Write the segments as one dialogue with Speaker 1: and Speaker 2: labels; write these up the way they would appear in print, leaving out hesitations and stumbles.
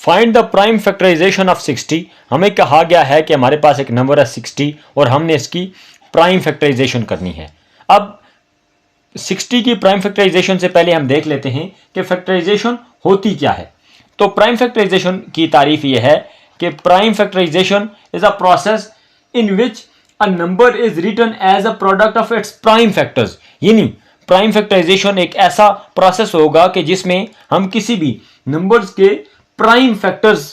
Speaker 1: Find the prime factorisation of 60। हमें कहा गया है कि हमारे पास एक नंबर है 60 और हमने इसकी प्राइम फैक्टराइजेशन करनी है। अब 60 की प्राइम फैक्टराइजेशन से पहले हम देख लेते हैं कि फैक्टराइजेशन होती क्या है। तो प्राइम फैक्टराइजेशन की तारीफ यह है कि prime factorisation is a process in which a number is written as a product of its prime factors. यानी प्राइम फैक्टराइजेशन एक ऐसा प्रोसेस होगा कि जिसमें हम किसी भी नंबर्स के प्राइम फैक्टर्स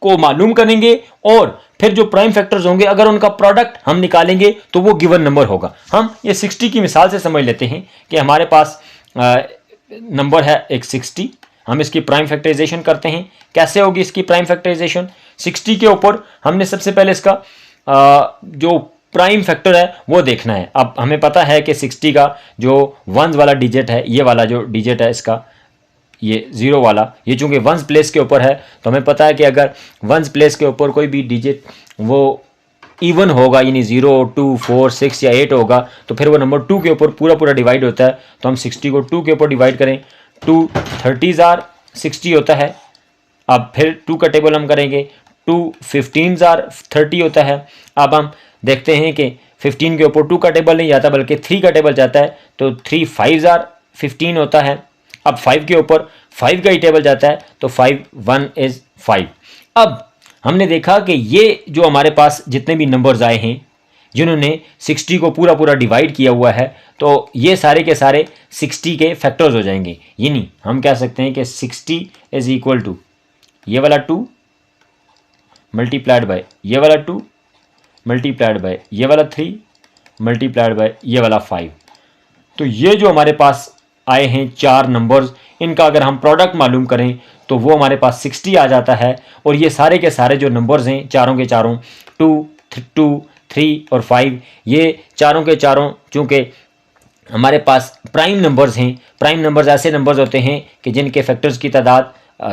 Speaker 1: को मालूम करेंगे और फिर जो प्राइम फैक्टर्स होंगे अगर उनका प्रोडक्ट हम निकालेंगे तो वो गिवन नंबर होगा। हम ये 60 की मिसाल से समझ लेते हैं कि हमारे पास नंबर है एक 60। हम इसकी प्राइम फैक्टराइजेशन करते हैं। कैसे होगी इसकी प्राइम फैक्टराइजेशन? 60 के ऊपर हमने सबसे पहले इसका जो प्राइम फैक्टर है वो देखना है। अब हमें पता है कि 60 का जो वंस वाला डिजिट है, ये वाला जो डिजिट है इसका, ये जीरो वाला, ये चूंकि वंस प्लेस के ऊपर है तो हमें पता है कि अगर वंस प्लेस के ऊपर कोई भी डिजिट वो इवन होगा, यानी 0, 2, 4, 6 या 8 होगा, तो फिर वो नंबर 2 के ऊपर पूरा पूरा डिवाइड होता है। तो हम 60 को 2 के ऊपर डिवाइड करें, 2 30s आर 60 होता है। अब फिर 2 का टेबल हम करेंगे, 2 15s आर 30 होता है। अब हम देखते हैं कि 15 के ऊपर 2 का टेबल नहीं जाता बल्कि 3 का टेबल जाता है, तो 3 5s आर 15 होता है। अब 5 के ऊपर 5 का ही टेबल जाता है, तो 5 1 इज 5। अब हमने देखा कि ये जो हमारे पास जितने भी नंबर्स आए हैं जिन्होंने 60 को पूरा पूरा डिवाइड किया हुआ है, तो ये सारे के सारे 60 के फैक्टर्स हो जाएंगे। यानी हम कह सकते हैं कि 60 इज इक्वल टू ये वाला 2 मल्टीप्लाइड बाय ये वाला 2 मल्टीप्लाइड बाय ये वाला 3 मल्टीप्लाइड बाय ये वाला 5। तो ये जो हमारे पास आए हैं 4 नंबर्स, इनका अगर हम प्रोडक्ट मालूम करें तो वो हमारे पास 60 आ जाता है। और ये सारे के सारे जो नंबर्स हैं चारों के चारों 2, 3 और 5, ये चारों के चारों चूँकि हमारे पास प्राइम नंबर्स हैं। प्राइम नंबर्स ऐसे नंबर्स होते हैं कि जिनके फैक्टर्स की तादाद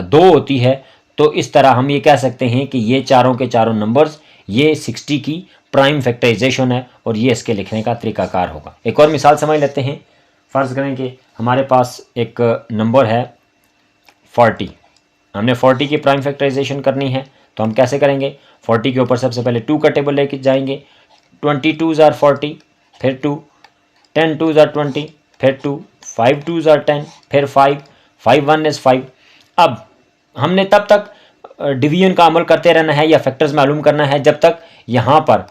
Speaker 1: 2 होती है। तो इस तरह हम ये कह सकते हैं कि ये चारों के चारों नंबर्स ये 60 की प्राइम फैक्टराइजेशन है और ये इसके लिखने का तरीकाकार होगा। एक और मिसाल समझ लेते हैं। फ़र्ज़ करें कि हमारे पास एक नंबर है 40। हमने 40 की प्राइम फैक्टराइजेशन करनी है, तो हम कैसे करेंगे? 40 के ऊपर सबसे पहले 2 का टेबल लेके जाएंगे, 22s आर 40, फिर 2, 10 2s आर 20, फिर 2, 5 2s आर 10, फिर 5, 5 1 इज़ 5। अब हमने तब तक डिवीजन का अमल करते रहना है या फैक्टर्स मालूम करना है जब तक यहाँ पर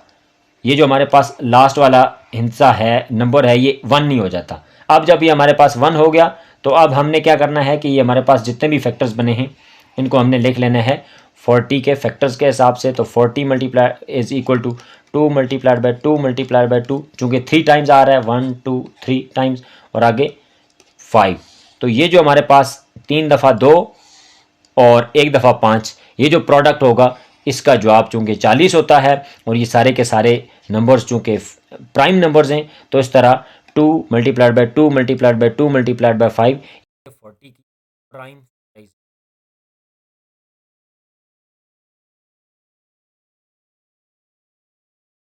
Speaker 1: ये जो हमारे पास लास्ट वाला हिस्सा है, नंबर है, ये 1 नहीं हो जाता। अब जब ये हमारे पास 1 हो गया तो अब हमने क्या करना है कि ये हमारे पास जितने भी फैक्टर्स बने हैं इनको हमने लिख लेना है 40 के फैक्टर्स के हिसाब से। तो 40 multiply is equal to 2 multiplied by 2 multiplied by 2, चूँकि 3 टाइम्स आ रहा है, 1 2 3 टाइम्स, और आगे 5। तो ये जो हमारे पास 3 दफ़ा 2 और 1 दफ़ा 5, ये जो प्रोडक्ट होगा इसका जवाब चूँकि 40 होता है। और ये सारे के सारे नंबर्स चूँकि प्राइम नंबर्स हैं, तो इस तरह 2 multiplied by 2 multiplied by 2 multiplied bye 5 40 की प्राइम